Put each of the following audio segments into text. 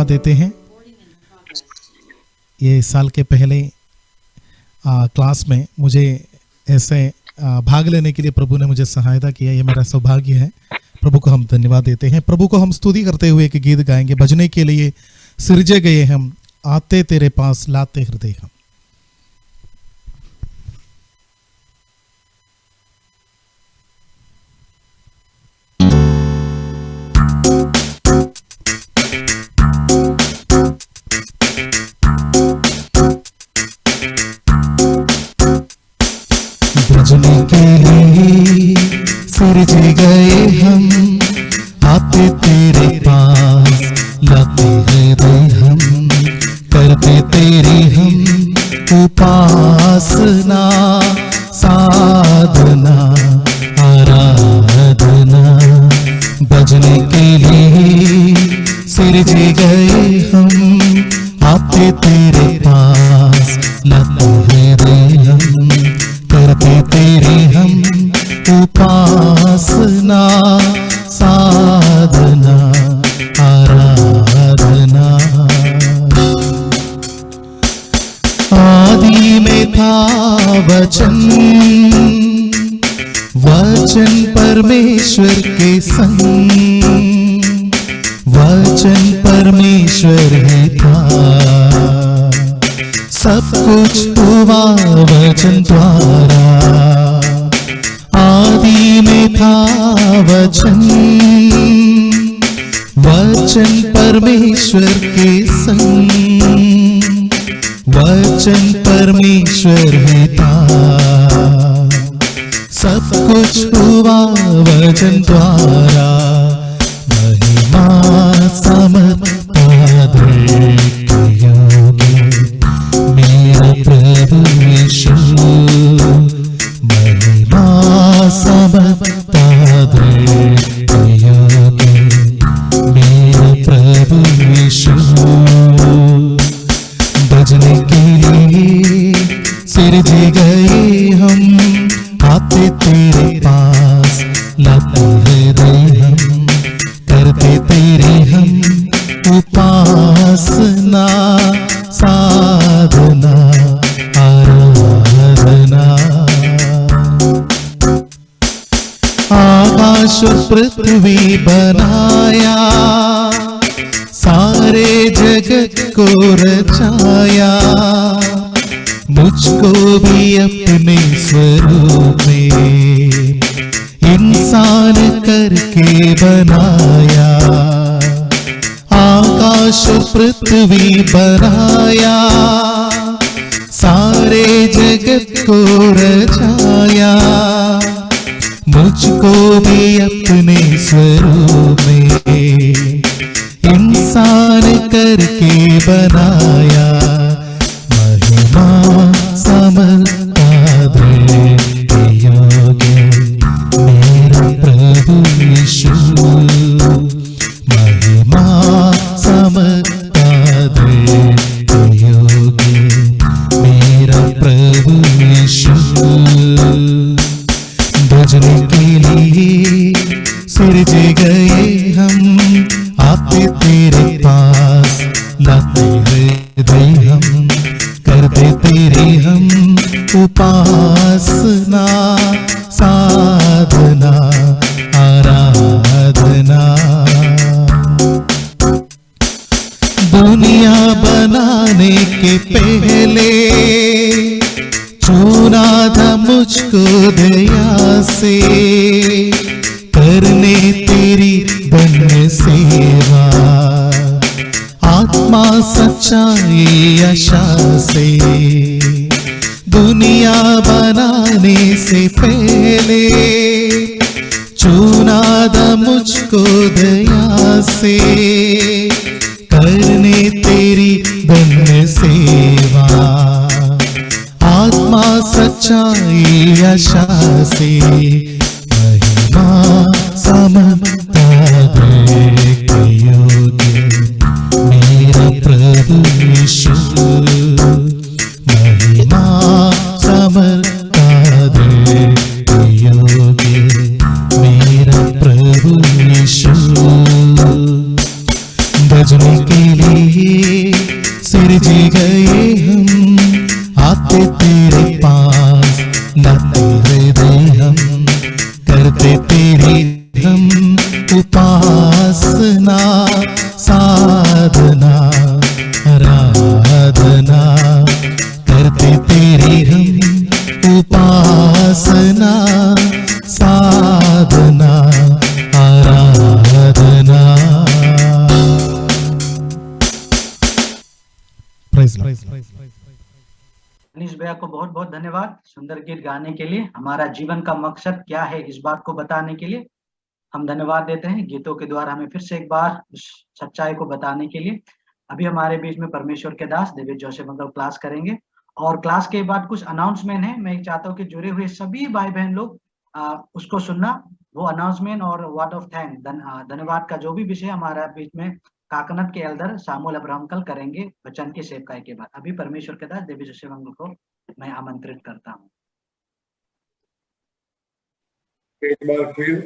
धन्यवाद देते हैं। ये साल के पहले क्लास में मुझे ऐसे भाग लेने के लिए प्रभु ने मुझे सहायता किया, ये मेरा सौभाग्य है। प्रभु को हम धन्यवाद देते हैं। प्रभु को हम स्तुति करते हुए एक गीत गाएंगे। बजने के लिए सृजे गए हम, आते तेरे पास लाते हृदय हम। बजने के लिए सृजे गए हम, आते तेरे पास लाते हृदय हम, करते तेरी हम उपासना साधना आराधना। बजने के लिए सृजे गए हम, आते तेरे पास लाते हृदय हम, करते तेरी हम उपासना साधना आराधना। आदि में था वचन, वचन परमेश्वर के संग, वचन परमेश्वर ही था। सब कुछ हुआ वचन द्वारा। आदि में था वचन, वचन परमेश्वर के संग, वचन परमेश्वर ही था। सब कुछ हुआ वचन द्वारा। महिमा समर्पण मेरा प्रभु यीशु, महिमा समर्पण मेरा प्रभु यीशु। बजने के लिए सृजे गए हम, आते तेरे पास लाते हृदय हम, करते तेरे हम उपासना साधना आराधना। आकाश और पृथ्वी बनाया, सारे जगत को रचाया, मुझको भी अपने स्वरूप में इंसान करके बनाया। आकाश पृथ्वी बनाया, सारे जगत को रचाया, मुझको भी अपने स्वरूप में इंसान करके बनाया। महिमा समर्पण मेरा प्रभु यीशु, महिमा समर्पण मेरा प्रभु यीशु। बजने के लिए सृजे गए हम, आते तेरे पास लाते हृदय हम, करते तेरे हम उपासना साधना आराधना। दुनिया बनाने के पहले चुना था मुझको दया से, करने तेरी बन सेवा। आत्मा सच्चाई आशा से, दुनिया बनाने से पहले चुना था मुझको दया से, करने तेरी बन सेवा। आत्मा सच्चाई आशा से, महिमा समर्पण मेरा प्रभु यीशु, महिमा समर्पण मेरा प्रभु यीशु। बजने के लिए गए हम आते तेरे पास, लाते हृदय हम करते तेरी हम उपासना, साधना आराधना करते तेरी हम उपासना, साधना आराधना। Praise lord. मनीष भैया को बहुत बहुत धन्यवाद सुंदर गीत गाने के लिए। हमारा जीवन का मकसद क्या है इस बात को बताने के लिए हम धन्यवाद देते हैं, गीतों के द्वारा हमें फिर से एक बार उस सच्चाई को बताने के लिए। अभी हमारे बीच में परमेश्वर के दास डेविड जोसेफ अंकल क्लास करेंगे और क्लास के बाद कुछ अनाउंसमेंट है। मैं चाहता हूँ कि जुड़े हुए सभी भाई बहन लोग उसको सुनना, वो अनाउंसमेंट और वर्ड ऑफ थैंक धन्यवाद का जो भी विषय हमारा बीच में काकनत के एल्डर सामुएल अब्राहम अंकल करेंगे वचन के सेवकाई के बाद। अभी परमेश्वर के दास डेविड जोसेफ अंकल को मैं आमंत्रित करता हूँ। एक बार फिर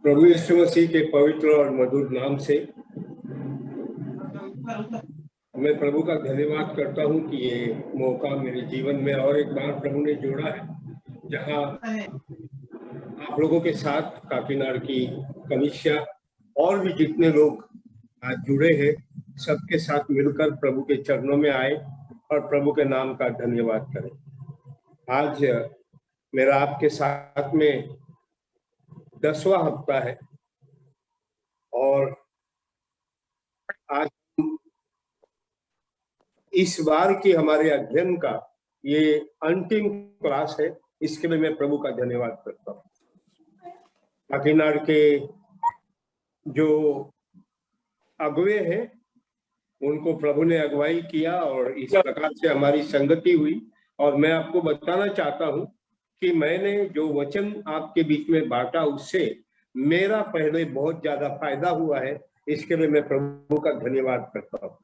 प्रभु यीशु मसीह के पवित्र और मधुर नाम से मैं प्रभु का धन्यवाद करता हूं कि ये मौका मेरे जीवन में और एक बार प्रभु ने जोड़ा है, जहां आप लोगों के साथ काकीनाड़ की कलीसिया और भी जितने लोग आज जुड़े हैं, सबके साथ मिलकर प्रभु के चरणों में आए और प्रभु के नाम का धन्यवाद करें। आज मेरा आपके साथ में 10वां हफ्ता है और आज इस बार की हमारे अध्ययन का ये अंतिम क्लास है। इसके लिए मैं प्रभु का धन्यवाद करता हूँ। काकीनाड़ के जो अगुवे हैं उनको प्रभु ने अगुवाई किया और इस प्रकार से हमारी संगति हुई। और मैं आपको बताना चाहता हूँ कि मैंने जो वचन आपके बीच में बांटा उससे मेरा पहले बहुत ज्यादा फायदा हुआ है। इसके लिए मैं प्रभु का धन्यवाद करता हूँ।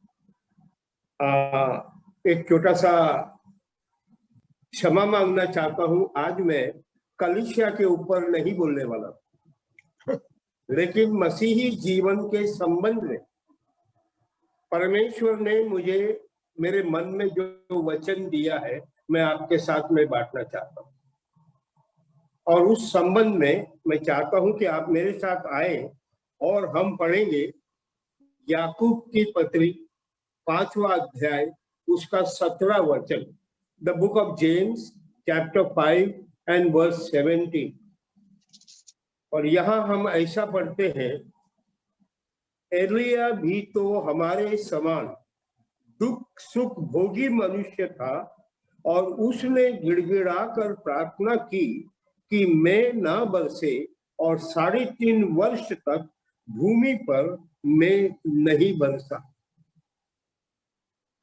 एक छोटा सा क्षमा मांगना चाहता हूँ। आज मैं कलीसिया के ऊपर नहीं बोलने वाला, लेकिन मसीही जीवन के संबंध में परमेश्वर ने मुझे मेरे मन में जो वचन दिया है मैं आपके साथ में बांटना चाहता हूँ। और उस संबंध में मैं चाहता हूं कि आप मेरे साथ आए और हम पढ़ेंगे याकूब की पत्री 5वां अध्याय उसका 17वां वचन, the book of James chapter 5 and verse 17। और यहाँ हम ऐसा पढ़ते हैं, एलिया भी तो हमारे समान दुख सुख भोगी मनुष्य था और उसने गिड़गिड़ा कर प्रार्थना की कि मैं ना बरसे और 3.5 वर्ष तक भूमि पर मैं नहीं बरसा।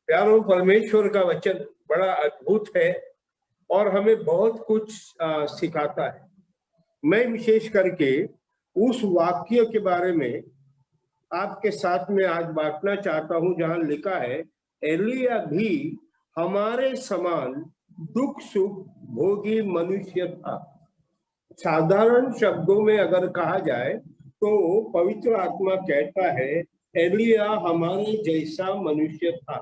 प्यारों, परमेश्वर का वचन बड़ा अद्भुत है और हमें बहुत कुछ सिखाता है। मैं विशेष करके उस वाक्य के बारे में आपके साथ में आज बांटना चाहता हूं जहां लिखा है, एलिया भी हमारे समान दुख सुख भोगी मनुष्य था। साधारण शब्दों में अगर कहा जाए तो पवित्र आत्मा कहता है एलिया हमारे जैसा मनुष्य था।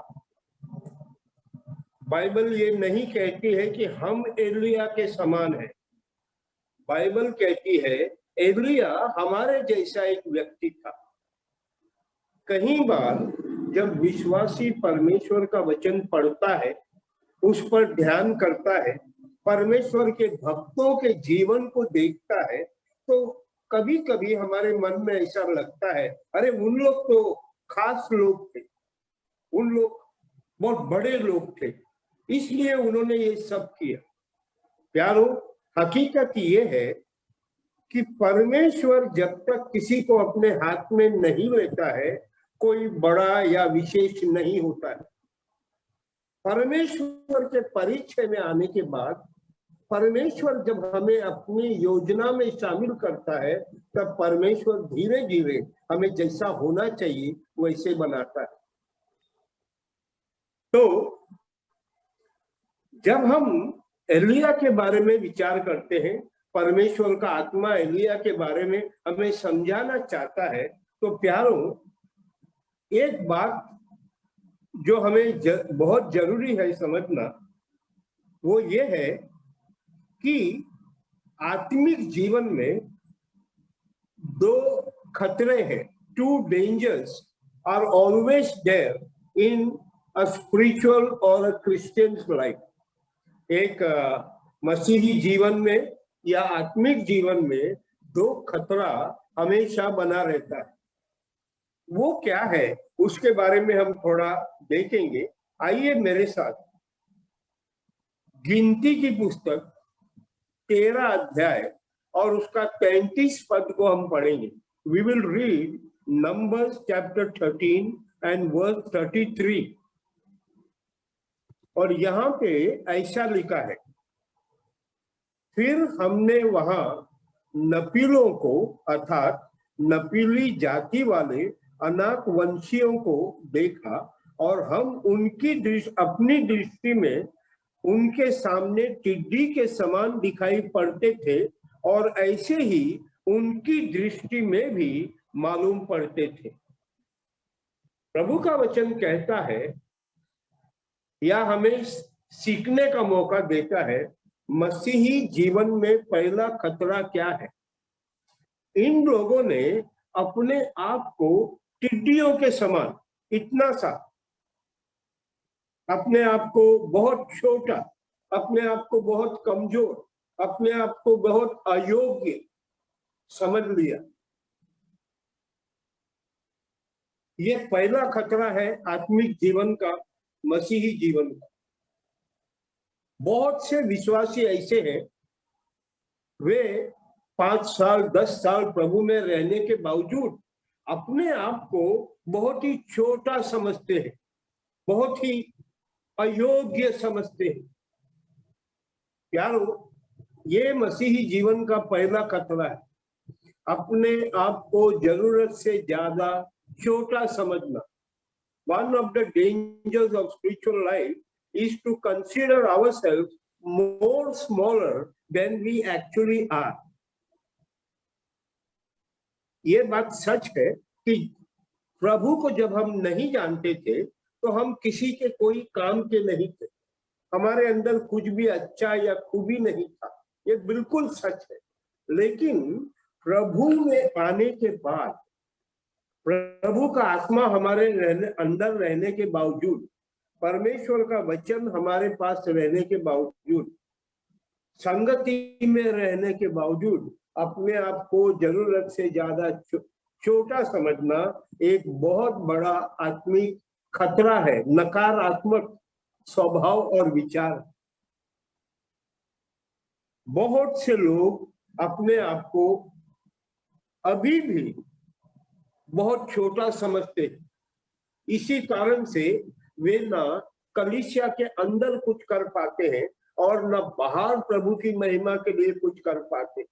बाइबल ये नहीं कहती है कि हम एलिया के समान हैं। बाइबल कहती है एलिया हमारे जैसा एक व्यक्ति था। कई बार जब विश्वासी परमेश्वर का वचन पढ़ता है, उस पर ध्यान करता है, परमेश्वर के भक्तों के जीवन को देखता है, तो कभी कभी हमारे मन में ऐसा लगता है, अरे उन लोग तो खास लोग थे, उन लोग बहुत बड़े लोग थे, इसलिए उन्होंने ये सब किया। प्यारो, हकीकत ये है कि परमेश्वर जब तक किसी को अपने हाथ में नहीं लेता है, कोई बड़ा या विशेष नहीं होता है। परमेश्वर के परिचय में आने के बाद परमेश्वर जब हमें अपनी योजना में शामिल करता है, तब परमेश्वर धीरे धीरे हमें जैसा होना चाहिए वैसे बनाता है। तो जब हम एलिया के बारे में विचार करते हैं, परमेश्वर का आत्मा एलिया के बारे में हमें समझाना चाहता है, तो प्यारों, एक बात जो हमें बहुत जरूरी है समझना, वो ये है कि आत्मिक जीवन में दो खतरे हैं. Two dangers are always there in a spiritual और अ क्रिश्चियन लाइफ. एक मसीही जीवन में या आत्मिक जीवन में दो खतरा हमेशा बना रहता है. वो क्या है उसके बारे में हम थोड़ा देखेंगे. आइए मेरे साथ गिनती की पुस्तक 13 अध्याय और उसका 33 पद को हम पढ़ेंगे. We will read Numbers chapter 13 and verse 33. और यहाँ पे ऐसा लिखा है, फिर हमने वहां नपीलों को अर्थात नपीली जाति वाले अनाक वंशियों को देखा और हम अपनी दृष्टि में उनके सामने टिड्डी के समान दिखाई पड़ते थे और ऐसे ही उनकी दृष्टि में भी मालूम पड़ते थे. प्रभु का वचन कहता है या हमें सीखने का मौका देता है, मसीही जीवन में पहला खतरा क्या है. इन लोगों ने अपने आप को टिड्डियों के समान, इतना सा, अपने आप को बहुत छोटा, अपने आप को बहुत कमजोर, अपने आप को बहुत अयोग्य समझ लिया. ये पहला खतरा है आत्मिक जीवन का, मसीही जीवन का. बहुत से विश्वासी ऐसे हैं, वे 5 साल 10 साल प्रभु में रहने के बावजूद अपने आप को बहुत ही छोटा समझते हैं, बहुत ही अयोग्य समझते हैं. प्यारो, ये मसीही जीवन का पहला खतरा है, अपने आप को जरूरत से ज्यादा छोटा समझना. One of the dangers of spiritual life is to consider ourselves more smaller than we actually are. ये बात सच है कि प्रभु को जब हम नहीं जानते थे तो हम किसी के कोई काम के नहीं थे, हमारे अंदर कुछ भी अच्छा या खूबी नहीं था. ये बिल्कुल सच है. लेकिन प्रभु में आने के बाद, प्रभु का आत्मा हमारे अंदर रहने के बावजूद, परमेश्वर का वचन हमारे पास रहने के बावजूद, संगति में रहने के बावजूद अपने आप को जरूरत से ज्यादा छोटा समझना एक बहुत बड़ा आत्मिक खतरा है, नकारात्मक स्वभाव और विचार. बहुत से लोग अपने आप को अभी भी बहुत छोटा समझते हैं. इसी कारण से वे ना कलीसिया के अंदर कुछ कर पाते हैं और न बाहर प्रभु की महिमा के लिए कुछ कर पाते.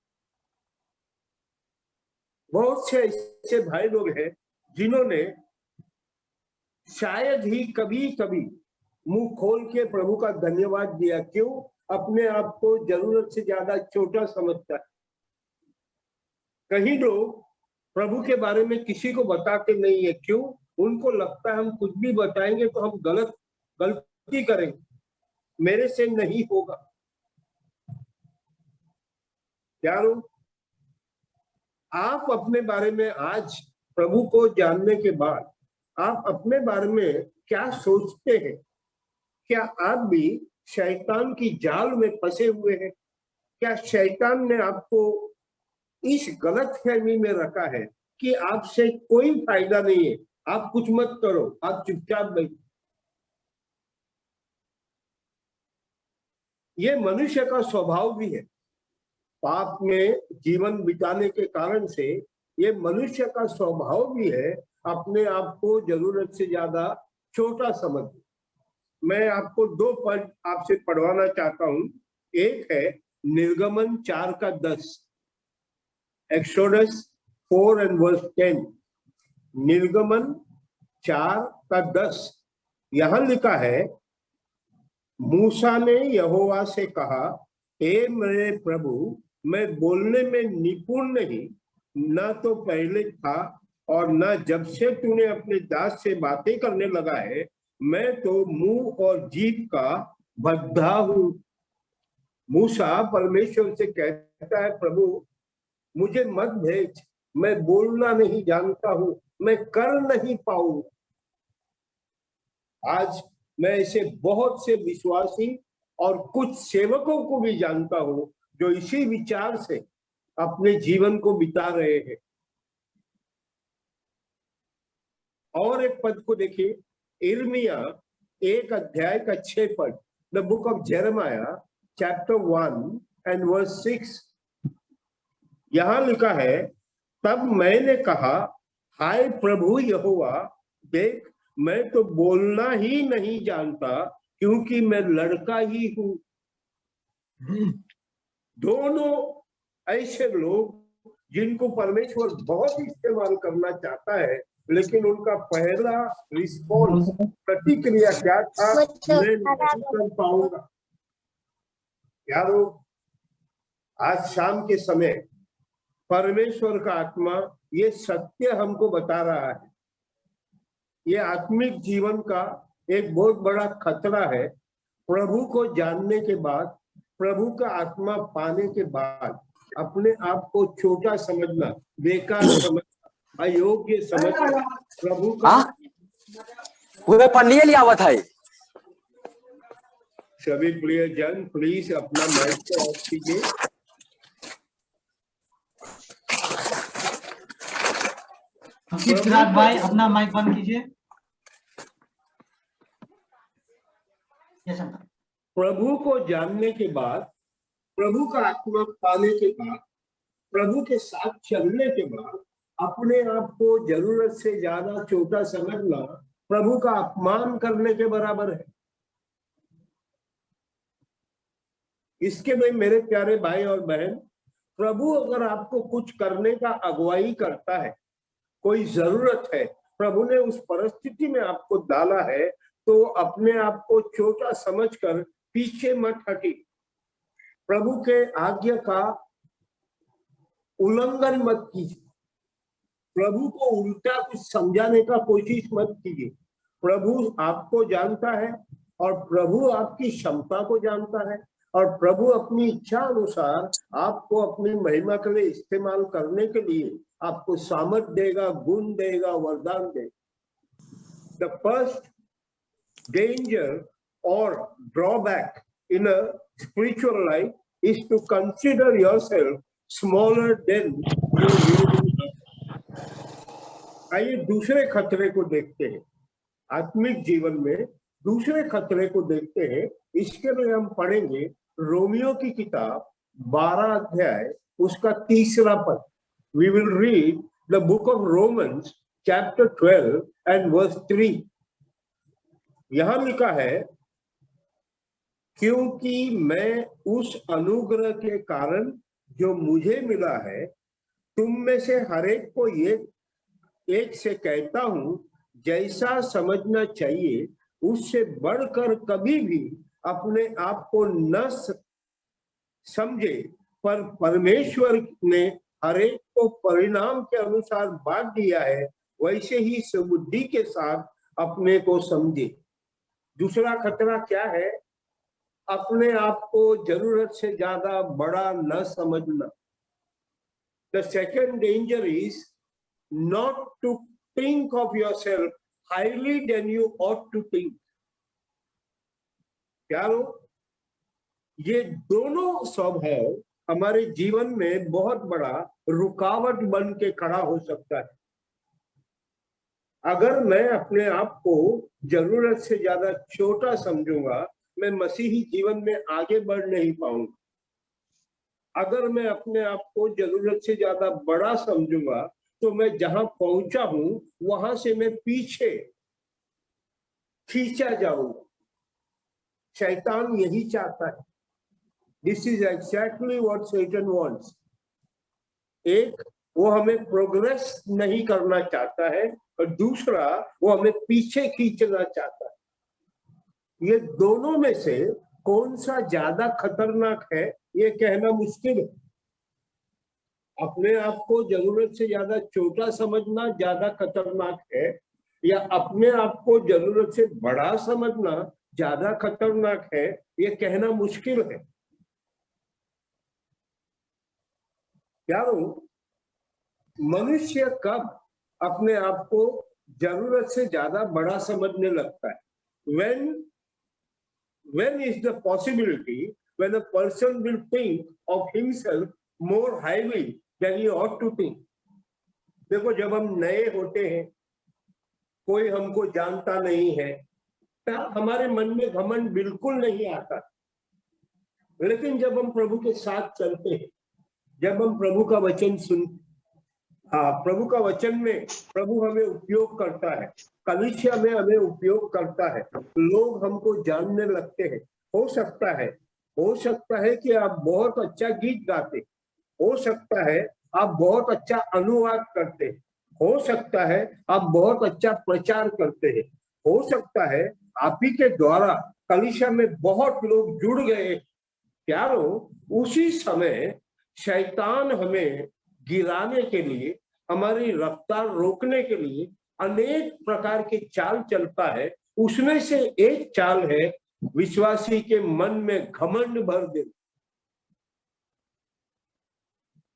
बहुत से ऐसे भाई लोग हैं जिन्होंने शायद ही कभी कभी मुंह खोल के प्रभु का धन्यवाद दिया. क्यों? अपने आप को जरूरत से ज्यादा छोटा समझता है. कहीं लोग प्रभु के बारे में किसी को बताते नहीं है. क्यों? उनको लगता है हम कुछ भी बताएंगे तो हम गलती करेंगे, मेरे से नहीं होगा. यारो, आप अपने बारे में आज प्रभु को जानने के बाद आप अपने बारे में क्या सोचते हैं? क्या आप भी शैतान की जाल में फंसे हुए हैं? क्या शैतान ने आपको इस गलतफहमी में रखा है कि आपसे कोई फायदा नहीं है, आप कुछ मत करो, आप चुपचाप बैठो? ये मनुष्य का स्वभाव भी है. पाप में जीवन बिताने के कारण से ये मनुष्य का स्वभाव भी है अपने आप को जरूरत से ज्यादा छोटा समझ. मैं आपको 2 पद आपसे पढ़वाना चाहता हूं. एक है निर्गमन 4:10, एक्सोडस 4 and verse 10. निर्गमन 4:10 यहां लिखा है, मूसा ने यहोवा से कहा, हे मेरे प्रभु, मैं बोलने में निपुण नहीं, न तो पहले था और न जब से तूने अपने दास से बातें करने लगा है, मैं तो मुंह और जीभ का बद्धा हूं। मूसा परमेश्वर से कहता है, प्रभु मुझे मत भेज, मैं बोलना नहीं जानता हूं, मैं कर नहीं पाऊं। आज मैं ऐसे बहुत से विश्वासी और कुछ सेवकों को भी जानता हूं जो इसी विचार से अपने जीवन को बिता रहे हैं। और एक पद को देखिए, यिर्मयाह 1 अध्याय का 6 पद, the book of Jeremiah chapter 1 and verse 6। यहां लिखा है, तब मैंने कहा, हाय प्रभु यहोवा, देख मैं तो बोलना ही नहीं जानता, क्योंकि मैं लड़का ही हूं। दोनों ऐसे लोग जिनको परमेश्वर बहुत इस्तेमाल करना चाहता है, लेकिन उनका पहला रिस्पॉन्स, प्रतिक्रिया क्या था? मैं नहीं कर पाऊंगा। यारो, आज शाम के समय परमेश्वर का आत्मा ये सत्य हमको बता रहा है। ये आत्मिक जीवन का एक बहुत बड़ा खतरा है। प्रभु को जानने के बाद, प्रभु का आत्मा पाने के बाद अपने आप को छोटा समझना, बेकार समझना, अयोग्य समझना, प्रभु का वे पन्नी लिया हुआ था। सभी प्रियजन प्लीज अपना माइक को ऑफ कीजिए। चिराग भाई अपना माइक बंद कीजिए। प्रभु को जानने के बाद, प्रभु का आत्मा पाने के बाद, प्रभु के साथ चलने के बाद अपने आप को जरूरत से ज्यादा छोटा समझना प्रभु का अपमान करने के बराबर है। इसके में मेरे प्यारे भाई और बहन, प्रभु अगर आपको कुछ करने का अगुवाई करता है, कोई जरूरत है, प्रभु ने उस परिस्थिति में आपको डाला है, तो अपने आप को छोटा समझकर पीछे मत हटी। प्रभु के आज्ञा का उल्लंघन मत कीजिए। प्रभु को उल्टा कुछ समझाने का कोशिश मत कीजिए। प्रभु आपको जानता है और प्रभु आपकी क्षमता को जानता है, और प्रभु अपनी इच्छा अनुसार आपको अपनी महिमा के लिए इस्तेमाल करने के लिए आपको सामर्थ देगा, गुण देगा, वरदान देगा। The first danger or drawback in a spiritual life is to consider yourself smaller than you really are. आइए दूसरे खतरे को देखते हैं। आत्मिक जीवन में दूसरे खतरे को देखते हैं। इसके लिए हम पढ़ेंगे रोमियो की किताब 12 अध्याय उसका 3 पद। We will read the book of Romans chapter 12 and verse 3. यहां लिखा है, क्योंकि मैं उस अनुग्रह के कारण जो मुझे मिला है, तुम में से हर एक को एक से कहता हूं, जैसा समझना चाहिए उससे बढ़कर कभी भी अपने आप को न समझे, पर परमेश्वर ने हर एक को परिणाम के अनुसार बांट दिया है, वैसे ही सुबुद्धि के साथ अपने को समझे। दूसरा खतरा क्या है? अपने आप को जरूरत से ज्यादा बड़ा न समझना। The second danger is not to think of yourself highly than you ought to think. प्यारो, ये दोनों स्वभाव हमारे जीवन में बहुत बड़ा रुकावट बन के खड़ा हो सकता है। अगर मैं अपने आप को जरूरत से ज्यादा छोटा समझूंगा, मैं मसीही जीवन में आगे बढ़ नहीं पाऊंगा। अगर मैं अपने आप को जरूरत से ज्यादा बड़ा समझूंगा, तो मैं जहां पहुंचा हूं वहां से मैं पीछे खींचा जाऊंगा। शैतान यही चाहता है। This is exactly what Satan wants. एक, वो हमें प्रोग्रेस नहीं करना चाहता है, और दूसरा वो हमें पीछे खींचना चाहता है। ये दोनों में से कौन सा ज्यादा खतरनाक है, ये कहना मुश्किल है। अपने आप को जरूरत से ज्यादा छोटा समझना ज्यादा खतरनाक है, या अपने आप को जरूरत से बड़ा समझना ज्यादा खतरनाक है, ये कहना मुश्किल है। यारो, मनुष्य कब अपने आप को जरूरत से ज्यादा बड़ा समझने लगता है? when is the possibility when a person will think of himself more highly than he ought to think? देखो, जब हम नए होते हैं, कोई हमको जानता नहीं है, तब हमारे मन में घमंड बिल्कुल नहीं आता। लेकिन जब हम प्रभु के साथ चलते हैं, जब हम प्रभु का वचन प्रभु का वचन में प्रभु हमें उपयोग करता है, कलीसिया में हमें उपयोग करता है, लोग हमको जानने लगते हैं। हो सकता है कि आप बहुत अच्छा गीत गाते, हो सकता है आप बहुत अच्छा अनुवाद करते, हो सकता है आप बहुत अच्छा प्रचार करते हैं, हो सकता है आप ही के द्वारा कलीसिया में बहुत लोग जुड़ गए। प्यारो, उसी समय शैतान हमें गिराने के लिए, हमारी रफ्तार रोकने के लिए अनेक प्रकार के चाल चलता है। उसमें से एक चाल है विश्वासी के मन में घमंड भर देना।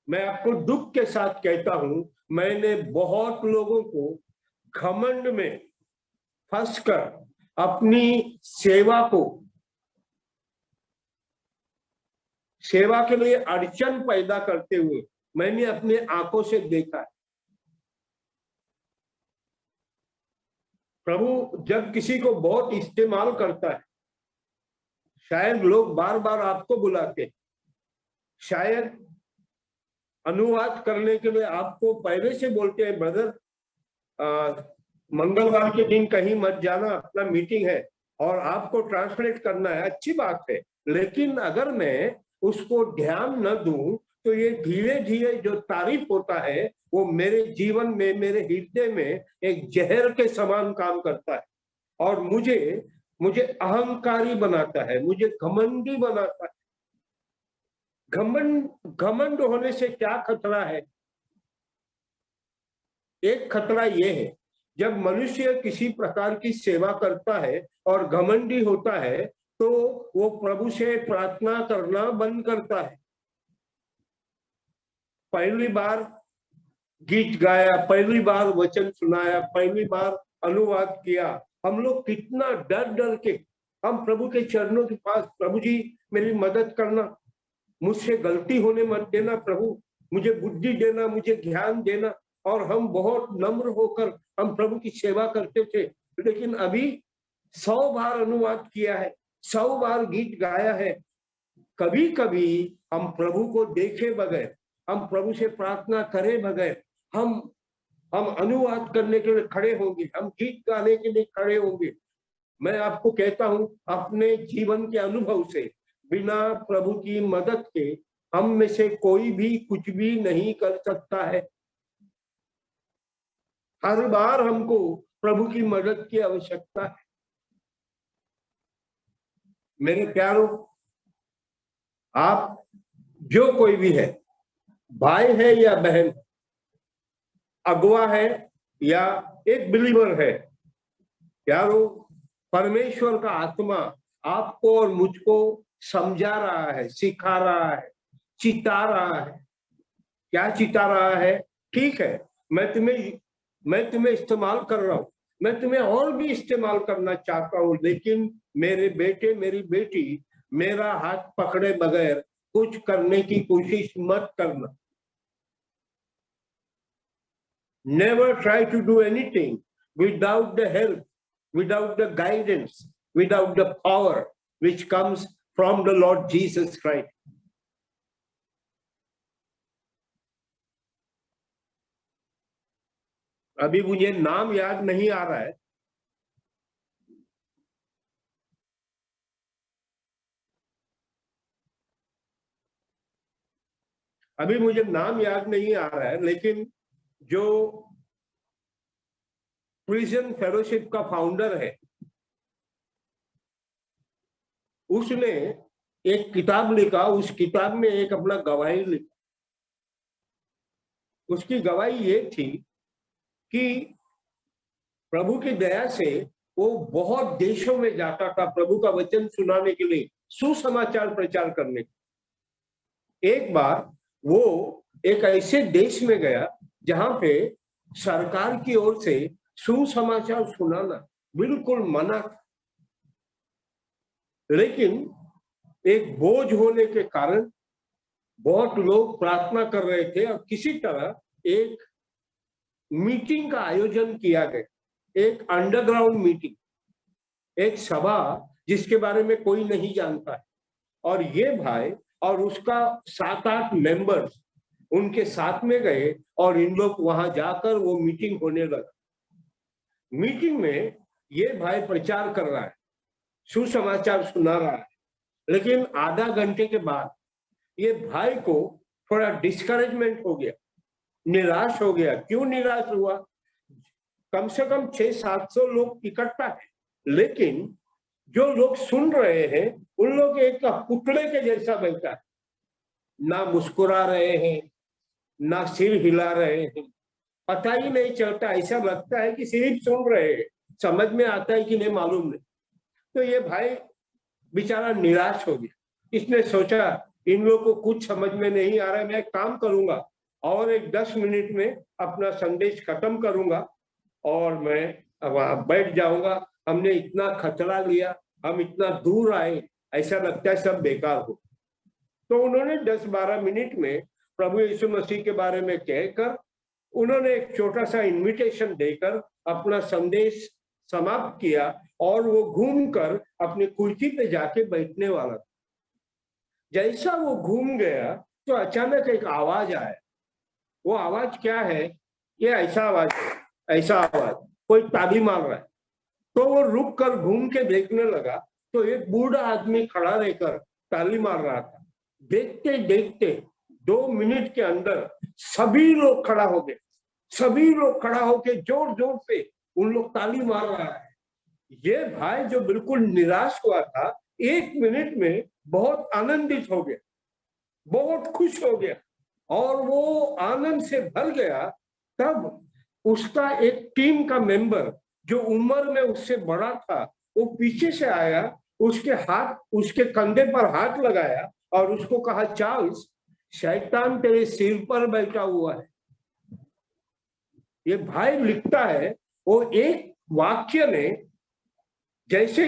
मैं आपको दुख के साथ कहता हूं, मैंने बहुत लोगों को घमंड में फंसकर अपनी सेवा के लिए अड़चन पैदा करते हुए मैंने अपने आंखों से देखा है। प्रभु जब किसी को बहुत इस्तेमाल करता है, शायद लोग बार बार आपको बुलाते, शायद अनुवाद करने के लिए आपको पहले से बोलते हैं, ब्रदर मंगलवार के दिन कहीं मत जाना, अपना मीटिंग है और आपको ट्रांसलेट करना है। अच्छी बात है, लेकिन अगर मैं उसको ध्यान न दूं तो ये धीरे धीरे जो तारीफ होता है वो मेरे जीवन में, मेरे हृदय में एक जहर के समान काम करता है और मुझे अहंकारी बनाता है, मुझे घमंडी बनाता है। घमंड होने से क्या खतरा है? एक खतरा ये है, जब मनुष्य किसी प्रकार की सेवा करता है और घमंडी होता है तो वो प्रभु से प्रार्थना करना बंद करता है। पहली बार गीत गाया, पहली बार वचन सुनाया, पहली बार अनुवाद किया, हम लोग कितना डर डर के हम प्रभु के चरणों के पास, प्रभु जी मेरी मदद करना, मुझसे गलती होने मत देना, प्रभु मुझे बुद्धि देना, मुझे ज्ञान देना। और हम बहुत नम्र होकर हम प्रभु की सेवा करते थे। लेकिन अभी 100 बार अनुवाद किया है, 100 बार गीत गाया है, कभी कभी हम प्रभु को देखे बगैर, हम प्रभु से प्रार्थना करे बगैर हम अनुवाद करने के लिए खड़े होंगे, हम गीत गाने के लिए खड़े होंगे। मैं आपको कहता हूं, अपने जीवन के अनुभव से, बिना प्रभु की मदद के हम में से कोई भी कुछ भी नहीं कर सकता है। हर बार हमको प्रभु की मदद की आवश्यकता है। मेरे प्यारों, आप जो कोई भी है, भाई है या बहन, अगुआ है या एक बिलीवर है, प्यारों, परमेश्वर का आत्मा आपको और मुझको समझा रहा है, सिखा रहा है, चिता रहा है। क्या चिता रहा है? ठीक है, मैं तुम्हें इस्तेमाल कर रहा हूं, मैं तुम्हें और भी इस्तेमाल करना चाहता हूं, लेकिन मेरे बेटे, मेरी बेटी, मेरा हाथ पकड़े बगैर कुछ करने की कोशिश मत करना। Never try to do anything without the help, without the guidance, without the power which comes from the Lord Jesus Christ. अभी मुझे नाम याद नहीं आ रहा है, अभी मुझे नाम याद नहीं आ रहा है, लेकिन जो प्रिजन फेलोशिप का फाउंडर है, उसने एक किताब लिखा, उस किताब में एक अपना गवाही लिखा। उसकी गवाही ये थी कि प्रभु की दया से वो बहुत देशों में जाता था प्रभु का वचन सुनाने के लिए, सुसमाचार प्रचार करने। एक बार वो एक ऐसे देश में गया जहां पे सरकार की ओर से सुसमाचार सुनाना बिल्कुल मना था, लेकिन एक बोझ होने के कारण बहुत लोग प्रार्थना कर रहे थे और किसी तरह एक मीटिंग का आयोजन किया गया, एक अंडरग्राउंड मीटिंग, एक सभा जिसके बारे में कोई नहीं जानता है। और ये भाई और उसका 7-8 मेंबर्स उनके साथ में गए और इन लोग वहां जाकर वो मीटिंग होने लगा। मीटिंग में ये भाई प्रचार कर रहा है, सुसमाचार सुना रहा है, लेकिन आधा घंटे के बाद ये भाई को थोड़ा डिस्करेजमेंट हो गया, निराश हो गया। क्यों निराश हुआ? कम से कम 600-700 लोग इकट्ठा है, लेकिन जो लोग सुन रहे हैं उन लोग एक पुतले के जैसा बैठा है, ना मुस्कुरा रहे हैं, ना सिर हिला रहे हैं, पता ही नहीं चलता, ऐसा लगता है कि सिर्फ सुन रहे हैं, समझ में आता है कि नहीं मालूम नहीं। तो ये भाई बेचारा निराश हो गया। इसने सोचा इन लोगों को कुछ समझ में नहीं आ रहा है, मैं काम करूंगा और एक 10 मिनट में अपना संदेश खत्म करूंगा और मैं वहां बैठ जाऊंगा। हमने इतना खतरा लिया, हम इतना दूर आए, ऐसा लगता है सब बेकार हो। तो उन्होंने 10-12 मिनट में प्रभु यीशु मसीह के बारे में कहकर उन्होंने एक छोटा सा इनविटेशन देकर अपना संदेश समाप्त किया और वो घूमकर अपनी कुर्सी पे जाके बैठने वाला था। जैसा वो घूम गया तो अचानक एक आवाज आया। वो आवाज क्या है? ये ऐसा आवाज है, ऐसा आवाज, कोई ताली मार रहा है। तो वो रुक कर घूम के देखने लगा तो एक बूढ़ा आदमी खड़ा रहकर ताली मार रहा था। देखते देखते 2 मिनट के अंदर सभी लोग खड़ा हो गए, सभी लोग खड़ा होके जोर जोर से उन लोग ताली मार रहा है। ये भाई जो बिल्कुल निराश हुआ था 1 मिनट में बहुत आनंदित हो गया, बहुत खुश हो गया और वो आनंद से भर गया। तब उसका एक टीम का मेंबर जो उम्र में उससे बड़ा था वो पीछे से आया, उसके कंधे पर हाथ लगाया और उसको कहा, चार्ल्स, शैतान तेरे सिर पर बैठा हुआ है। ये भाई लिखता है वो एक वाक्य ने जैसे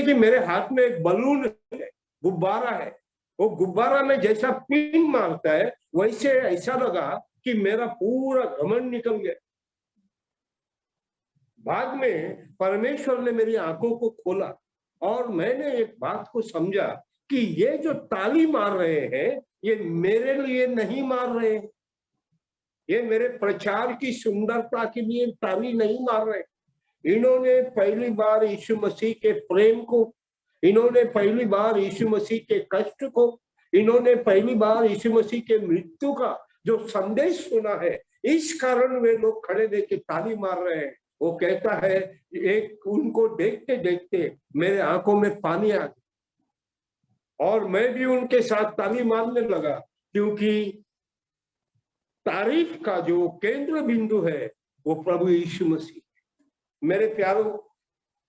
कि मेरे हाथ में एक बलून है, गुब्बारा है, वो गुब्बारा में जैसा पिन मारता है वैसे ऐसा लगा कि मेरा पूरा घमंड निकल गया। बाद में परमेश्वर ने मेरी आंखों को खोला और मैंने एक बात को समझा कि ये जो ताली मार रहे हैं ये मेरे लिए नहीं मार रहे हैं, ये मेरे प्रचार की सुंदरता के लिए ताली नहीं मार रहे। इन्होंने पहली बार यीशु मसीह के प्रेम को, इन्होंने पहली बार यीशु मसीह के कष्ट को, इन्होंने पहली बार यीशु मसीह के मृत्यु का जो संदेश सुना है, इस कारण वे लोग खड़े देके ताली मार रहे हैं। वो कहता है एक उनको देखते देखते मेरे आंखों में पानी आ गया और मैं भी उनके साथ ताली मारने लगा, क्योंकि तारीफ का जो केंद्र बिंदु है वो प्रभु यीशु मसीह। मेरे प्यारों,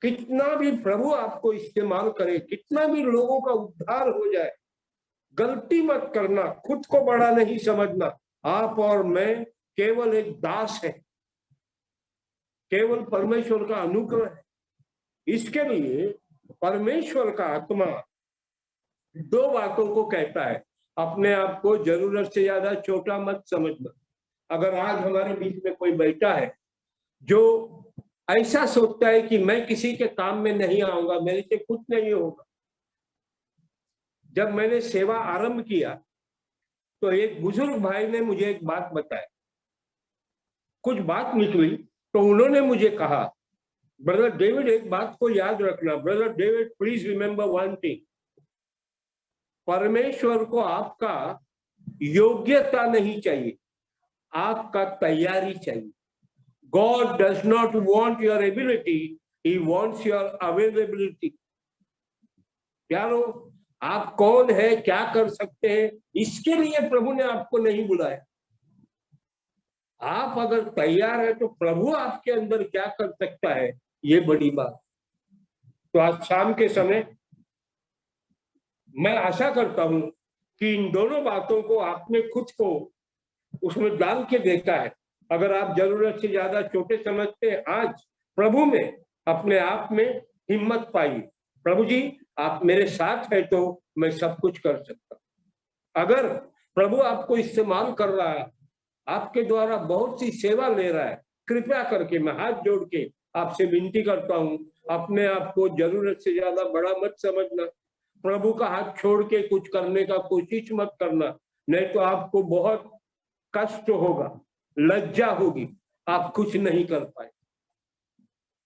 कितना भी प्रभु आपको इस्तेमाल करे, कितना भी लोगों का उद्धार हो जाए, गलती मत करना, खुद को बड़ा नहीं समझना। आप और मैं केवल एक दास है, केवल परमेश्वर का अनुग्रह है। इसके लिए परमेश्वर का आत्मा 2 बातों को कहता है। अपने आप को जरूरत से ज्यादा छोटा मत समझना। अगर आज हमारे बीच में कोई बैठा है जो ऐसा सोचता है कि मैं किसी के काम में नहीं आऊंगा, मेरे से कुछ नहीं होगा। जब मैंने सेवा आरंभ किया तो एक बुजुर्ग भाई ने मुझे एक बात बताई, कुछ बात निकली तो उन्होंने मुझे कहा, ब्रदर डेविड एक बात को याद रखना, brother David please remember one thing, परमेश्वर को आपका योग्यता नहीं चाहिए, आपका तैयारी चाहिए। God does not want your ability, He wants your availability. प्यारो, आप कौन है, क्या कर सकते हैं, इसके लिए प्रभु ने आपको नहीं बुलाया। आप अगर तैयार है तो प्रभु आपके अंदर क्या कर सकता है, ये बड़ी बात। तो आज शाम के समय मैं आशा करता हूं कि इन दोनों बातों को आपने खुद को उसमें डाल के देखा है। अगर आप जरूरत से ज्यादा छोटे समझते हैं, आज प्रभु में अपने आप में हिम्मत पाई। प्रभु जी आप मेरे साथ है तो मैं सब कुछ कर सकता हूं। अगर प्रभु आपको इस्तेमाल कर रहा है, आपके द्वारा बहुत सी सेवा ले रहा है, कृपया करके मैं हाथ जोड़ के आपसे विनती करता हूं, अपने आप को जरूरत से ज्यादा बड़ा मत समझना। प्रभु का हाथ छोड़ के कुछ करने का कोशिश मत करना, नहीं तो आपको बहुत कष्ट होगा, लज्जा होगी, आप कुछ नहीं कर पाए।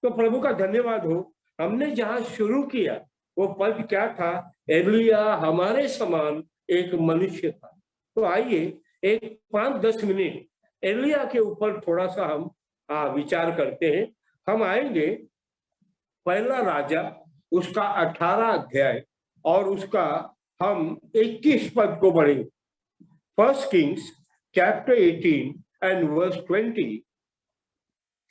तो प्रभु का धन्यवाद हो। हमने जहां शुरू किया वो पद क्या था? एलिया हमारे समान एक मनुष्य था। तो आइए एक 5-10 मिनट एलिया के ऊपर थोड़ा सा हम विचार करते हैं। हम आएंगे पहला राजा उसका 18 अध्याय और उसका हम 21 पद को पढ़ेंगे। First Kings chapter 18 and verse 20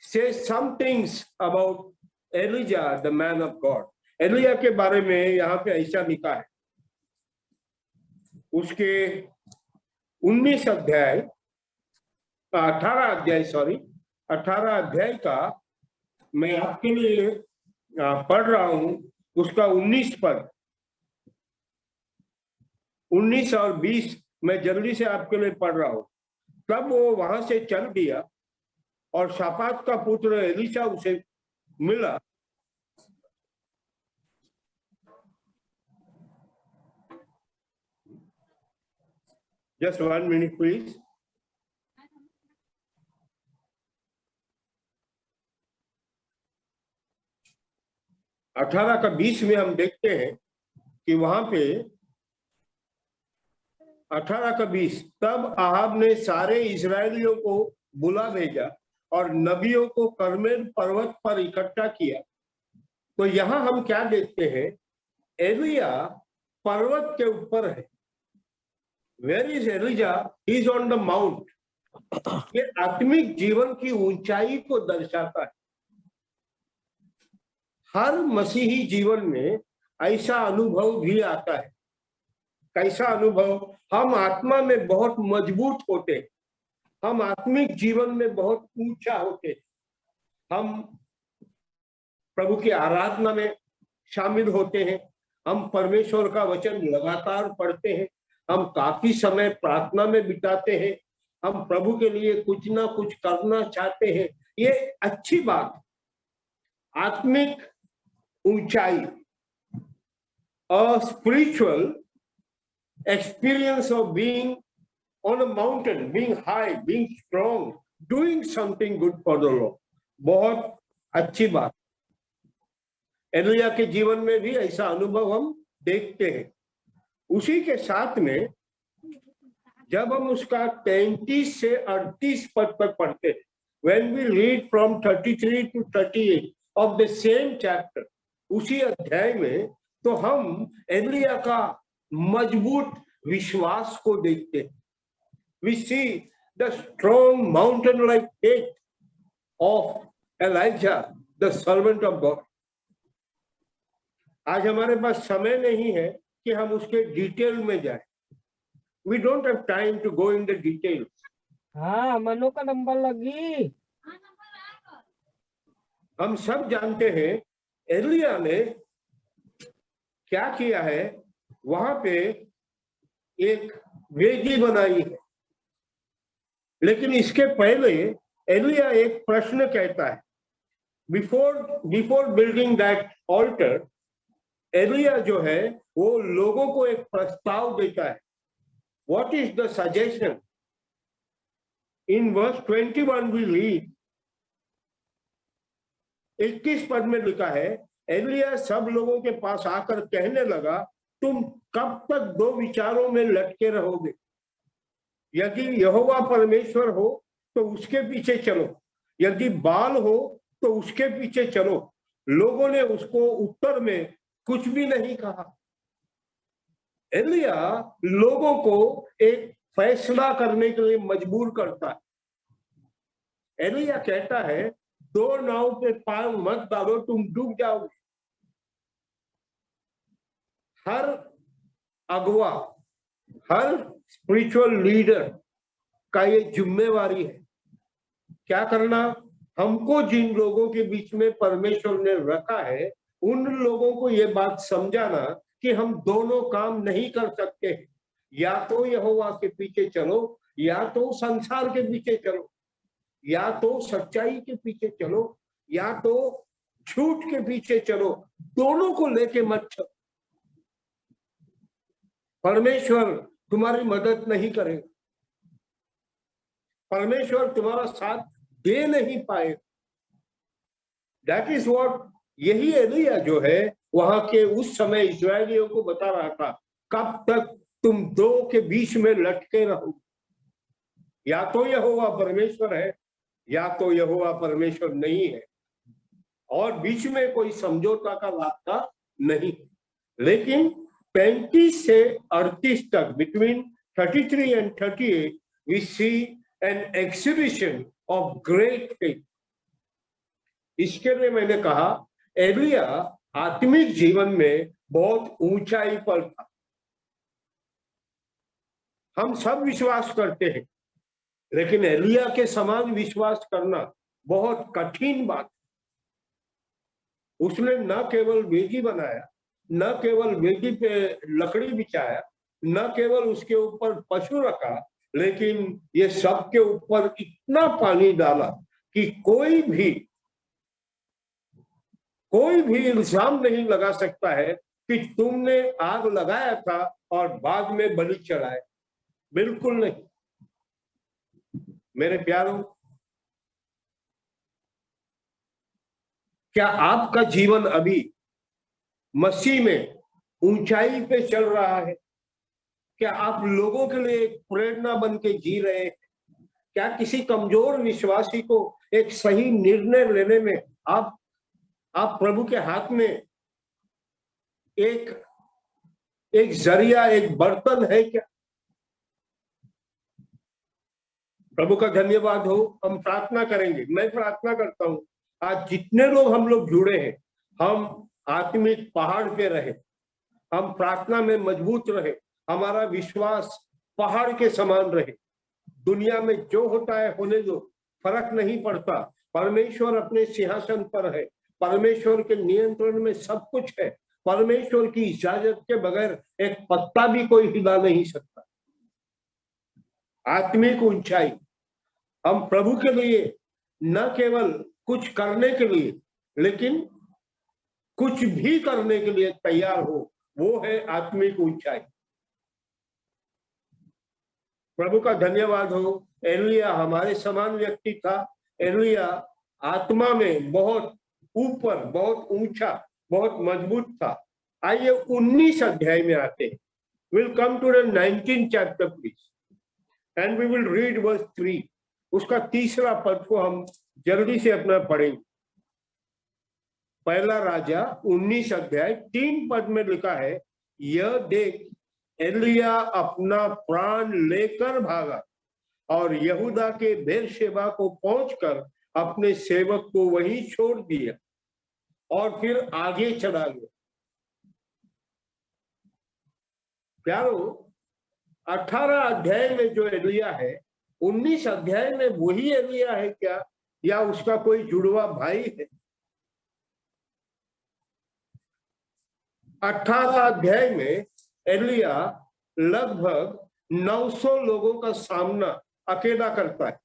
says some things about Elijah, the man of God. एलिया के बारे में यहाँ पे ऐसा लिखा है, उसके 19 अध्याय 18 अध्याय का मैं आपके लिए पढ़ रहा हूं। उसका 19 पद, 19 और 20 मैं जल्दी से आपके लिए पढ़ रहा हूं। तब वो वहां से चल दिया और शापात का पुत्र एलीशा उसे मिला। Just 1 minute please. अठारह का 20 में हम देखते हैं कि वहां पे 18 का 20, तब आहाब ने सारे इजरायलियों को बुला भेजा और नबियों को कर्मेल पर्वत पर इकट्ठा किया। तो यहां हम क्या देखते हैं? एलिया पर्वत के ऊपर है। Where is Elijah? He is on the mount. ये आत्मिक जीवन की ऊंचाई को दर्शाता है। हर मसीही जीवन में ऐसा अनुभव भी आता है। कैसा अनुभव? हम आत्मा में बहुत मजबूत होते हैं, हम आत्मिक जीवन में बहुत ऊंचा होते हैं, हम प्रभु की आराधना में शामिल होते हैं, हम परमेश्वर का वचन लगातार पढ़ते हैं, हम काफी समय प्रार्थना में बिताते हैं, हम प्रभु के लिए कुछ ना कुछ करना चाहते हैं। ये अच्छी बात, आत्मिक ऊंचाई, a spiritual experience of being on a mountain, being high, being strong, doing something good for the Lord. बहुत अच्छी बात। एलिया के जीवन में भी ऐसा अनुभव हम देखते हैं। उसी के साथ में जब हम उसका 33 से 38 पद तक पढ़ते हैं, when we read from 33 to 38 of the same chapter, उसी अध्याय में, तो हम एलिया का मजबूत विश्वास को देखते हैं। We see the strong mountain-like faith of Elijah, the servant of God. आज हमारे पास समय नहीं है कि हम उसके डिटेल में जाएं। We don't have time to go in the details. हाँ, मनु का नंबर लगी। हम सब जानते हैं एलिया ने क्या किया है। वहां पे एक वेदी बनाई है, लेकिन इसके पहले एलिया एक प्रश्न कहता है। बिफोर बिल्डिंग दैट ऑल्टर, एलिया जो है वो लोगों को एक प्रस्ताव देता है। What is the suggestion? In verse 21 we read, 21 पद में लिखा है, एलिया सब लोगों के पास आकर कहने लगा, तुम कब तक दो विचारों में लटके रहोगे? यदि यहोवा परमेश्वर हो तो उसके पीछे चलो, यदि बाल हो तो उसके पीछे चलो। लोगों ने उसको उत्तर में कुछ भी नहीं कहा। एलिया लोगों को एक फैसला करने के लिए मजबूर करता है। एलिया कहता है 2 नाव पे पार मत डालो, तुम डूब जाओगे। हर अगुवा, हर स्पिरिचुअल लीडर का ये जिम्मेवारी है। क्या करना? हमको जिन लोगों के बीच में परमेश्वर ने रखा है, उन लोगों को ये बात समझाना कि हम दोनों काम नहीं कर सकते। या तो यहोवा के पीछे चलो, या तो संसार के पीछे चलो, या तो सच्चाई के पीछे चलो, या तो झूठ के पीछे चलो। दोनों को लेके मत चलो। परमेश्वर तुम्हारी मदद नहीं करेगा, परमेश्वर तुम्हारा साथ दे नहीं पाएगा। दैट इज व्हाट, यही एलिया जो है वहां के उस समय इस्राएलियों को बता रहा था, कब तक तुम दो के बीच में लटके रहो। या तो यहोवा परमेश्वर है, या तो यहोवा परमेश्वर नहीं है, और बीच में कोई समझौता का रास्ता नहीं। लेकिन 35 से 38 तक, between 33 and 38, we see an exhibition of great faith. इसके लिए मैंने कहा एलिया आत्मिक जीवन में बहुत ऊंचाई पर था। हम सब विश्वास करते हैं, लेकिन एलिया के समान विश्वास करना बहुत कठिन बात। उसने न केवल वेदी बनाया, न केवल वेदी पे लकड़ी बिछाया, न केवल उसके ऊपर पशु रखा, लेकिन ये सब के ऊपर इतना पानी डाला कि कोई भी इल्जाम नहीं लगा सकता है कि तुमने आग लगाया था और बाद में बलि चढ़ाए। बिल्कुल नहीं। मेरे प्यारों, क्या आपका जीवन अभी मसीह में ऊंचाई पे चल रहा है? क्या आप लोगों के लिए एक प्रेरणा बन के जी रहे हैं? क्या किसी कमजोर विश्वासी को एक सही निर्णय लेने में आप प्रभु के हाथ में एक जरिया, एक बर्तन है क्या? प्रभु का धन्यवाद हो। हम प्रार्थना करेंगे। मैं प्रार्थना करता हूं आज जितने लोग हम लोग जुड़े हैं, हम आत्मिक पहाड़ पे रहे, हम प्रार्थना में मजबूत रहे, हमारा विश्वास पहाड़ के समान रहे। दुनिया में जो होता है होने दो, फर्क नहीं पड़ता। परमेश्वर अपने सिंहासन पर है, परमेश्वर के नियंत्रण में सब कुछ है। परमेश्वर की इजाजत के बगैर एक पत्ता भी कोई हिला नहीं सकता। आत्मिक ऊंचाई, हम प्रभु के लिए न केवल कुछ करने के लिए, लेकिन कुछ भी करने के लिए तैयार हो, वो है आत्मिक ऊंचाई। प्रभु का धन्यवाद हो। एलिया हमारे समान व्यक्ति था। एलिया आत्मा में बहुत ऊपर, बहुत ऊंचा, बहुत मजबूत था। आइए 19 अध्याय में आते हैं। Will come to the 19th chapter please, and we will read verse 3। उसका तीसरा पद को हम जल्दी से अपना पढ़ेंगे। पहला राजा 19 अध्याय 3 पद में लिखा है, यह देख एलिया अपना प्राण लेकर भागा और यहूदा के बेरशेबा को पहुंचकर अपने सेवक को वहीं छोड़ दिया और फिर आगे चला गया। प्यारो, 18 अध्याय में जो एलिया है, 19 अध्याय में वही एलिया है क्या, या उसका कोई जुड़वा भाई है? 18 अध्याय में एलिया लगभग 900 लोगों का सामना अकेला करता है।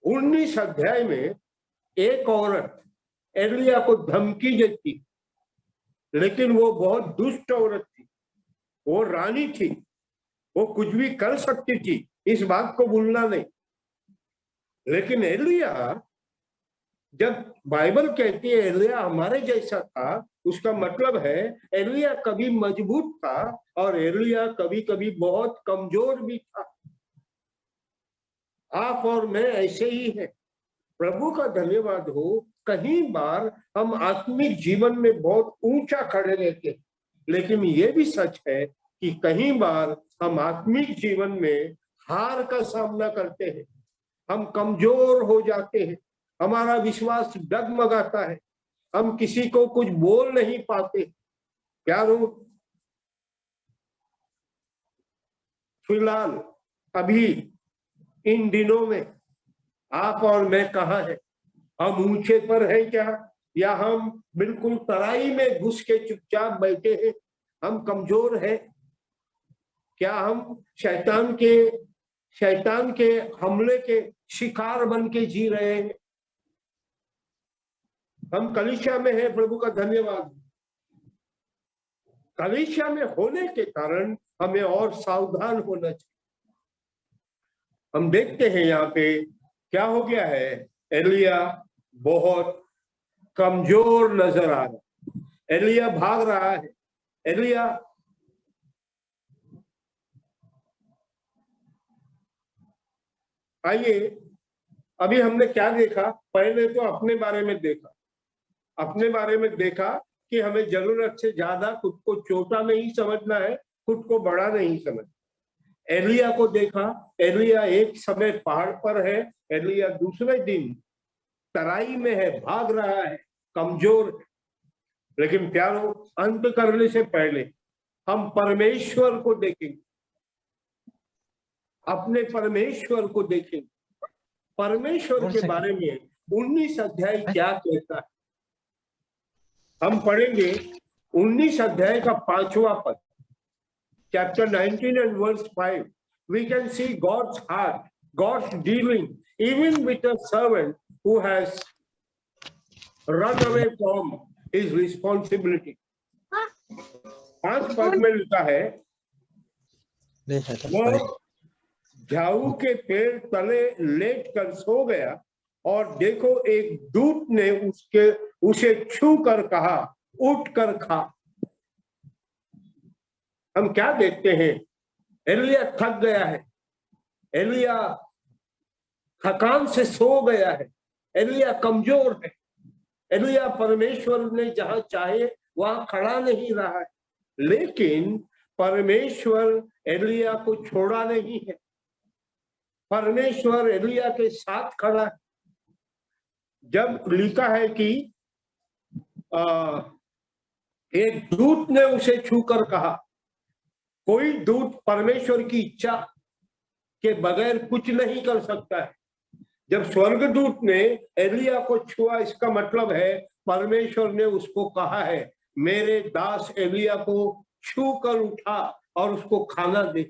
19 अध्याय में एक औरत एलिया को धमकी देती, लेकिन वो बहुत दुष्ट औरत थी, वो रानी थी, वो कुछ भी कर सकती थी, इस बात को भूलना नहीं। लेकिन एलिया, जब बाइबल कहती है एलिया हमारे जैसा था, उसका मतलब है एलिया कभी मजबूत था और एलिया कभी कभी बहुत कमजोर भी था। आप और मैं ऐसे ही हैं। प्रभु का धन्यवाद हो। कहीं बार हम आत्मिक जीवन में बहुत ऊंचा खड़े रहते हैं, लेकिन ये भी सच है कि कहीं बार हम आत्मिक जीवन में हार का सामना करते हैं। हम कमजोर हो जाते हैं, हमारा विश्वास डगमगाता है, हम किसी को कुछ बोल नहीं पाते। प्यारो, फिलहाल अभी इन दिनों में आप और मैं कहाँ हैं? हम ऊंचे पर हैं क्या, या हम बिल्कुल तराई में घुस के चुपचाप बैठे हैं? हम कमजोर हैं क्या? हम शैतान के हमले के शिकार बन के जी रहे हैं? हम कलीसिया में हैं, प्रभु का धन्यवाद। कलीसिया में होने के कारण हमें और सावधान होना चाहिए। हम देखते हैं यहाँ पे क्या हो गया है, एलिया बहुत कमजोर नजर आ रहा है, एलिया भाग रहा है। एलिया आइए, अभी हमने क्या देखा? पहले तो अपने बारे में देखा कि हमें जरूरत से ज्यादा खुद को छोटा नहीं समझना है, खुद को बड़ा नहीं समझना। एलिया को देखा, एलिया एक समय पहाड़ पर है, एलिया दूसरे दिन तराई में है, भाग रहा है, कमजोर है। लेकिन प्यारो, अंत करने से पहले हम परमेश्वर को देखेंगे, अपने परमेश्वर को देखेंगे। परमेश्वर के बारे में 19 अध्याय क्या कहता है, हम पढ़ेंगे 19 अध्याय का 5वां पद, chapter 19 and verse 5. We can see God's heart, God's dealing even with a servant who has run away from his responsibility. 5 पद में लिखा है, वो झाऊ के पेड़ तले लेट कर सो गया और देखो एक दूत ने उसे छू कर कहा, उठ कर खा। हम क्या देखते हैं? एलिया थक गया है, एलिया थकान से सो गया है, एलिया कमजोर है, एलिया परमेश्वर ने जहां चाहे वहां खड़ा नहीं रहा है। लेकिन परमेश्वर एलिया को छोड़ा नहीं है, परमेश्वर एलिया के साथ खड़ा है। जब लिखा है कि एक दूत ने उसे छूकर कहा, कोई दूत परमेश्वर की इच्छा के बगैर कुछ नहीं कर सकता है। जब स्वर्गदूत ने एलिया को छुआ, इसका मतलब है परमेश्वर ने उसको कहा है, मेरे दास एलिया को छू कर उठा और उसको खाना दे।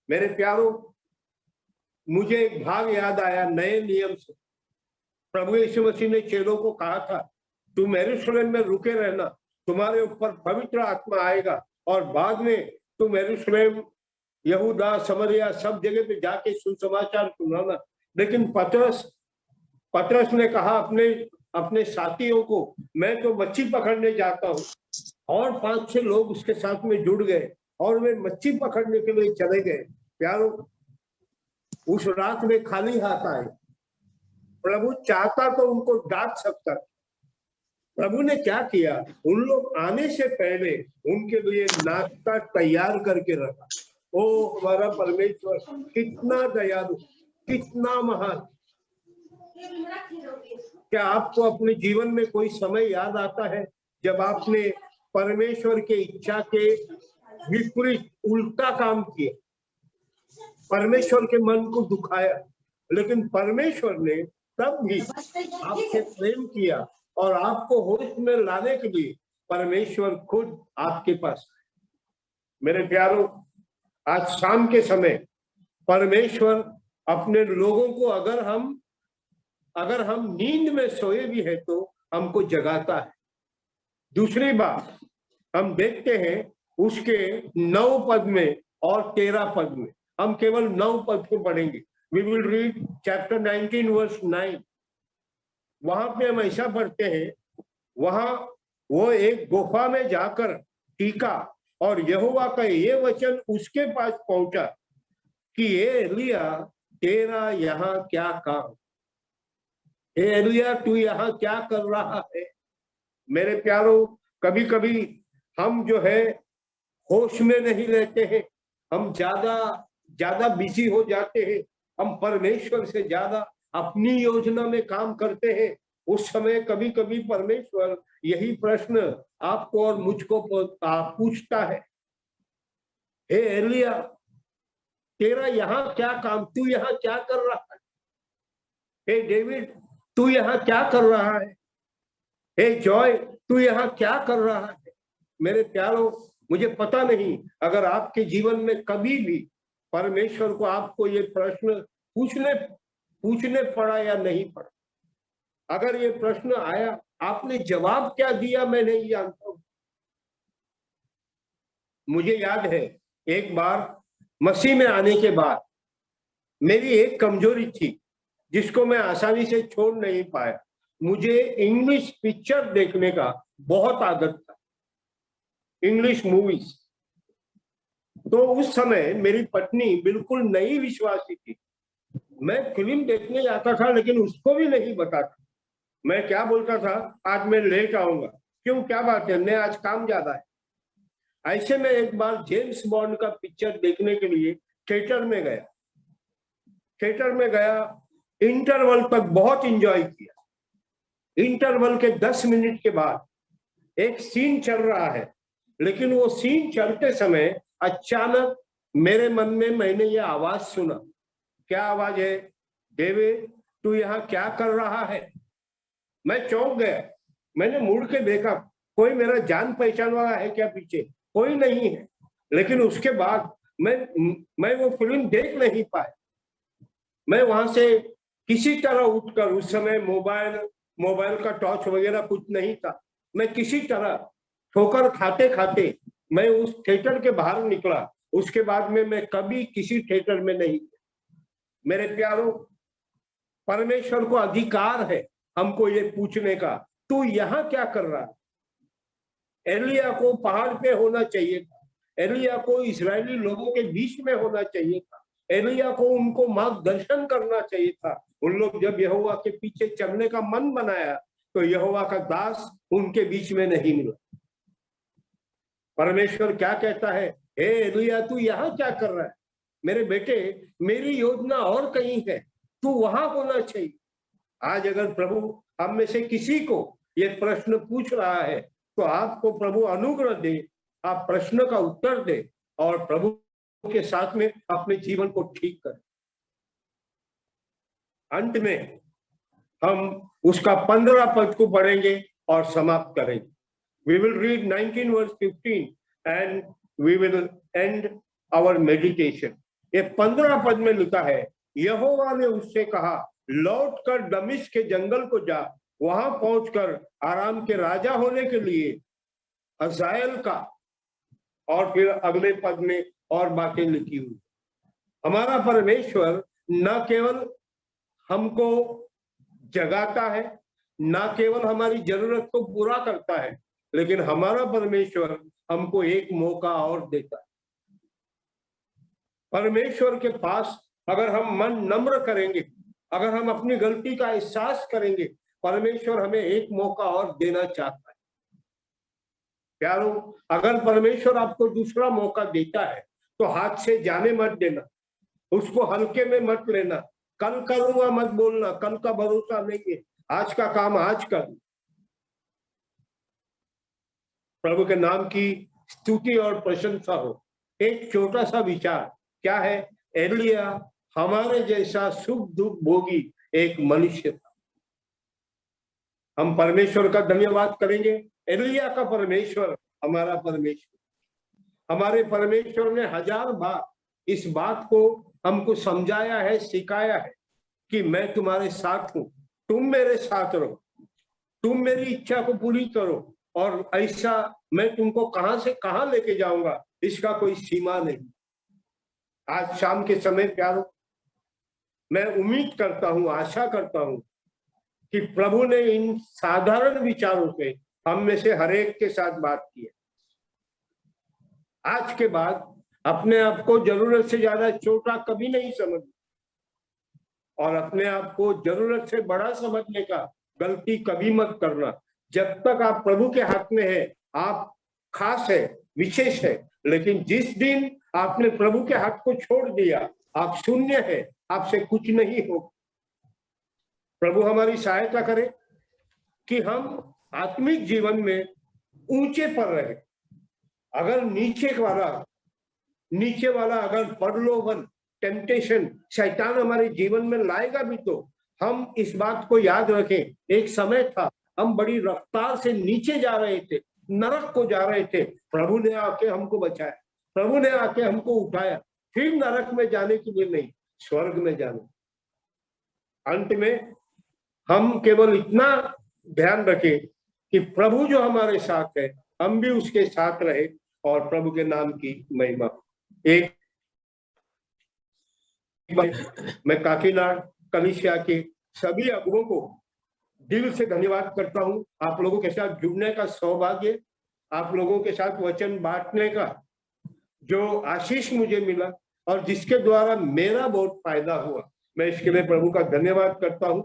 मेरे प्यारो, मुझे एक भाग याद आया नए नियम से। प्रभु यीशु मसीह ने चेलों को कहा था, तुम यरूशलेम में रुके रहना, तुम्हारे ऊपर पवित्र आत्मा आएगा और बाद में तुम यरूशलेम, यहूदा, समरिया सब जगह पे जाके सुसमाचार सुनाना। लेकिन पतरस ने कहा अपने साथियों को, मैं तो मच्छी पकड़ने जाता हूँ, और 5-6 लोग उसके साथ में जुड़ गए और वे मच्छी पकड़ने के लिए चले गए। प्यारो, उस रात में खाली हाथ आए। प्रभु चाहता तो उनको डांट सकता। प्रभु ने क्या किया? उन लोग आने से पहले उनके लिए नाश्ता तैयार करके रखा। ओ हमारा परमेश्वर कितना दयालु, कितना महान। क्या आपको अपने जीवन में कोई समय याद आता है जब आपने परमेश्वर के इच्छा के विपरीत उल्टा काम किया, परमेश्वर के मन को दुखाया, लेकिन परमेश्वर ने तब भी आपसे प्रेम किया और आपको होश में लाने के लिए परमेश्वर खुद आपके पास। मेरे प्यारों, आज शाम के समय परमेश्वर अपने लोगों को अगर हम नींद में सोए भी है तो हमको जगाता है। दूसरी बात हम देखते हैं उसके 9 पद में और 13 पद में, हम केवल 9 पद को पढ़ेंगे। We will read chapter 19 verse 9. वहां पे हम ऐसा पढ़ते हैं, वहां वो एक गुफा में जाकर टीका और यहोवा का ये वचन उसके पास पहुंचा कि ये एलिया, तेरा यहाँ क्या काम? हे एलिया, तू यहाँ क्या कर रहा है? मेरे प्यारों, कभी कभी हम जो है होश में नहीं रहते हैं, हम ज्यादा बिजी हो जाते हैं, हम परमेश्वर से ज्यादा अपनी योजना में काम करते हैं, उस समय कभी कभी परमेश्वर यही प्रश्न आपको और मुझको पूछता है, हे एलिया, तेरा यहाँ क्या काम, तू यहाँ क्या कर रहा है? हे डेविड, तू यहाँ क्या कर रहा है? हे जॉय, तू यहाँ क्या कर रहा है? मेरे प्यारों, मुझे पता नहीं अगर आपके जीवन में कभी भी परमेश्वर को आपको ये प्रश्न पूछने पड़ा या नहीं पड़ा। अगर ये प्रश्न आया, आपने जवाब क्या दिया, मैं नहीं जानता हूं। मुझे याद है एक बार मसीह में आने के बाद मेरी एक कमजोरी थी जिसको मैं आसानी से छोड़ नहीं पाया। मुझे इंग्लिश पिक्चर देखने का बहुत आदत था, इंग्लिश मूवीज। तो उस समय मेरी पत्नी बिल्कुल नई विश्वासी थी। मैं फिल्म देखने जाता था लेकिन उसको भी नहीं बताता। मैं क्या बोलता था, आज मैं लेट आऊंगा। क्यों, क्या बात है, मैं आज काम ज्यादा है। ऐसे में एक बार जेम्स बॉन्ड का पिक्चर देखने के लिए थिएटर में गया। इंटरवल तक बहुत एंजॉय किया। इंटरवल के 10 मिनट के बाद एक सीन चल रहा है, लेकिन वो सीन चलते समय अचानक मेरे मन में मैंने ये आवाज सुना। क्या आवाज है? डेविड, तू यहाँ क्या कर रहा है? मैं चौंक गया। मैंने मुड़ के देखा, कोई मेरा जान पहचान वाला है क्या पीछे? कोई नहीं है। लेकिन उसके बाद मैं वो फिल्म देख नहीं पाया। मैं वहां से किसी तरह उठकर, उस समय मोबाइल का टॉर्च वगैरह कुछ नहीं था, मैं किसी तरह ठोकर खाते खाते मैं उस थिएटर के बाहर निकला। उसके बाद में मैं कभी किसी थिएटर में नहीं गया। मेरे प्यारों, परमेश्वर को अधिकार है हमको ये पूछने का, तू यहाँ क्या कर रहा है? एलिया को पहाड़ पे होना चाहिए था। एलिया को इस्राएली लोगों के बीच में होना चाहिए था। एलिया को उनको मार्गदर्शन करना चाहिए था। उन लोग जब यहोवा के पीछे चलने का मन बनाया तो यहोवा का दास उनके बीच में नहीं मिला। परमेश्वर क्या कहता है, हे एलिया, तू यहाँ क्या कर रहा है? मेरे बेटे, मेरी योजना और कहीं है, तू वहां होना चाहिए। आज अगर प्रभु हम में से किसी को ये प्रश्न पूछ रहा है तो आपको प्रभु अनुग्रह दे, आप प्रश्न का उत्तर दे और प्रभु के साथ में अपने जीवन को ठीक करें। अंत में हम उसका 15 पद को पढ़ेंगे और समाप्त करेंगे। We will read 19 verse 15 and we will end our meditation. ये 15 पद में लिखा है, यहोवा ने उससे कहा, लौट कर दमिश्क के जंगल को जा, वहां पहुंचकर आराम के राजा होने के लिए हजाएल का। और फिर अगले पद में और बातें लिखी हुई। हमारा परमेश्वर न केवल हमको जगाता है, न केवल हमारी जरूरत को पूरा करता है, लेकिन हमारा परमेश्वर हमको एक मौका और देता है। परमेश्वर के पास अगर हम मन नम्र करेंगे, अगर हम अपनी गलती का एहसास करेंगे, परमेश्वर हमें एक मौका और देना चाहता है। प्यारों, अगर परमेश्वर आपको दूसरा मौका देता है तो हाथ से जाने मत देना, उसको हल्के में मत लेना। कल करूंगा मत बोलना, कल का भरोसा नहीं है, आज का काम आज कर। प्रभु के नाम की स्तुति और प्रशंसा हो। एक छोटा सा विचार क्या है, एलिया हमारे जैसा सुख दुख भोगी एक मनुष्य था। हम परमेश्वर का धन्यवाद करेंगे। एलिया का परमेश्वर हमारा परमेश्वर। हमारे परमेश्वर ने 1000 बार इस बात को हमको समझाया है, सिखाया है कि मैं तुम्हारे साथ हूं, तुम मेरे साथ रहो, तुम मेरी इच्छा को पूरी करो, और ऐसा मैं तुमको कहां से कहां लेके जाऊंगा इसका कोई सीमा नहीं। आज शाम के समय प्यारों, मैं उम्मीद करता हूं, आशा करता हूं कि प्रभु ने इन साधारण विचारों से हम में से हर एक के साथ बात की है। आज के बाद अपने आप को जरूरत से ज्यादा छोटा कभी नहीं समझना और अपने आप को जरूरत से बड़ा समझने का गलती कभी मत करना। जब तक आप प्रभु के हाथ में है, आप खास है, विशेष है, लेकिन जिस दिन आपने प्रभु के हाथ को छोड़ दिया, आप शून्य है, आपसे कुछ नहीं हो। प्रभु हमारी सहायता करे कि हम आत्मिक जीवन में ऊंचे पर रहे। अगर नीचे वाला अगर प्रलोभन, टेम्पटेशन शैतान हमारे जीवन में लाएगा भी, तो हम इस बात को याद रखें, एक समय था हम बड़ी रफ्तार से नीचे जा रहे थे, नरक को जा रहे थे। प्रभु ने आके हमको बचाया, प्रभु ने आके हमको उठाया, फिर नरक में जाने के लिए नहीं, स्वर्ग में जाने। अंत में हम केवल इतना ध्यान रखें कि प्रभु जो हमारे साथ है, हम भी उसके साथ रहे और प्रभु के नाम की महिमा। एक मैं काकीनाड कलीसिया के सभी अगुवों को दिल से धन्यवाद करता हूं। आप लोगों के साथ जुड़ने का सौभाग्य, आप लोगों के साथ वचन बांटने का जो आशीष मुझे मिला और जिसके द्वारा मेरा बहुत फायदा हुआ, मैं इसके लिए प्रभु का धन्यवाद करता हूं।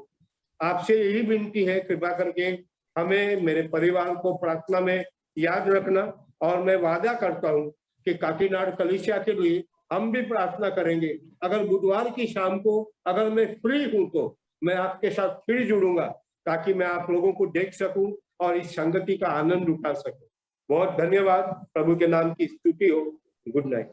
आपसे यही विनती है, कृपा करके हमें, मेरे परिवार को प्रार्थना में याद रखना। और मैं वादा करता हूं कि काकीनाड कलीसिया के लिए हम भी प्रार्थना करेंगे। अगर बुधवार की शाम को अगर मैं फ्री हूं तो मैं आपके साथ फिर जुड़ूंगा, ताकि मैं आप लोगों को देख सकूं और इस संगति का आनंद उठा सकूं। बहुत धन्यवाद। प्रभु के नाम की स्तुति हो। Good night.